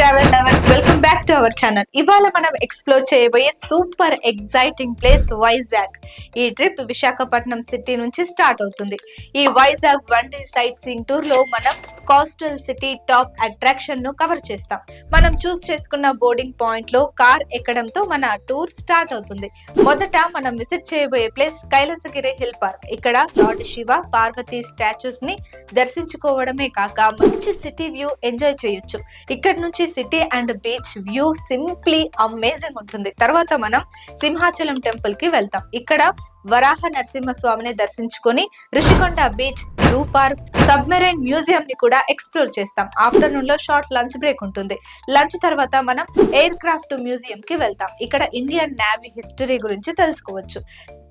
Travel lovers, welcome back to our channel. ఇవాళ మనం explore చేయబోయే సూపర్ ఎగ్జైటింగ్ ప్లేస్ వైజాగ్. ఈ ట్రిప్ విశాఖపట్నం సిటీ నుంచి స్టార్ట్ అవుతుంది. ఈ Vizag one day sight seeing tour లో మనం కోస్టల్ సిటీ టాప్ అట్రాక్షన్ ను కవర్ చేస్తాం. మనం చూస్ చేసుకున్న బోర్డింగ్ పాయింట్ లో కార్ ఎక్కడంతో మన టూర్ స్టార్ట్ అవుతుంది. మొదట మనం విజిట్ చేయబోయే ప్లేస్ కైలాసగిరి హిల్ పార్క్. ఇక్కడ లార్డ్ శివ పార్వతి స్టాచ్యూస్ ని దర్శించుకోవడమే కాక మంచి సిటీ వ్యూ ఎంజాయ్ చేయొచ్చు. ఇక్కడ నుంచి city and beach view simply amazing ఉంటుంది. తర్వాత మనం సింహాచలం టెంపుల్ కి వెళ్తాం. ఇక్కడ వరాహ నరసింహస్వామిని దర్శించుకొని Rushikonda beach, zoo park, submarine museum ని కూడా ఎక్స్ప్లోర్ చేస్తాం. ఆఫ్టర్నూన్ లో షార్ట్ లంచ్ బ్రేక్ ఉంటుంది. లంచ్ తర్వాత మనం ఎయిర్ క్రాఫ్ట్ మ్యూజియం కి వెళ్తాం. ఇక్కడ ఇండియన్ నేవీ హిస్టరీ గురించి తెలుసుకోవచ్చు.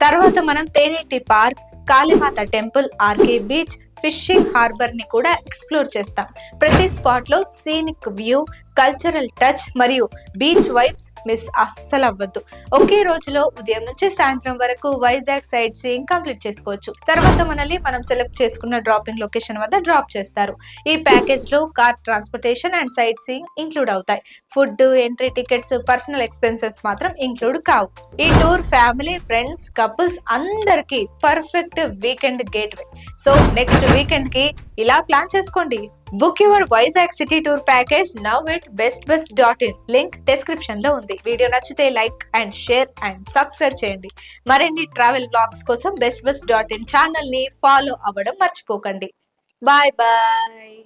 తర్వాత మనం Tenneti park, Kalimata temple, RK beach, fishing harbour ని కూడా ఎక్స్ప్లోర్ చేస్తాం. ప్రతి స్పాట్ లో సీనిక్ వ్యూ, కల్చరల్ టచ్ మరియు బీచ్ వైబ్స్ మిస్ అస్సలు అవ్వద్దు. ఒకే రోజులో ఉదయం నుంచి సాయంత్రం వరకు వైజాగ్ సైట్ సీయింగ్ కంప్లీట్ చేసుకోవచ్చు. తర్వాత మనల్ని మనం సెలెక్ట్ చేసుకున్న డ్రాపింగ్ లొకేషన్ వద్ద డ్రాప్ చేస్తారు. ఈ ప్యాకేజ్ లో car transportation and sightseeing include అవుతాయి. Food, entry tickets, personal expenses మాత్రం ఇంక్లూడ్ కావు. ఈ టూర్ ఫ్యామిలీ, ఫ్రెండ్స్, కపుల్స్ అందరికి perfect weekend gateway. So next weekend కి ఇలా ప్లాన్ చేసుకోండి. Book your Vizag city tour package now at bestbus.in. Link description లో ఉంది. వీడియో నచ్చితే like and share and subscribe చేయండి. మరిన్ని ట్రావెల్ బ్లాగ్స్ కోసం bestbus.in ఛానల్ ని ఫాలో అవ్వడం మర్చిపోకండి. Bye bye.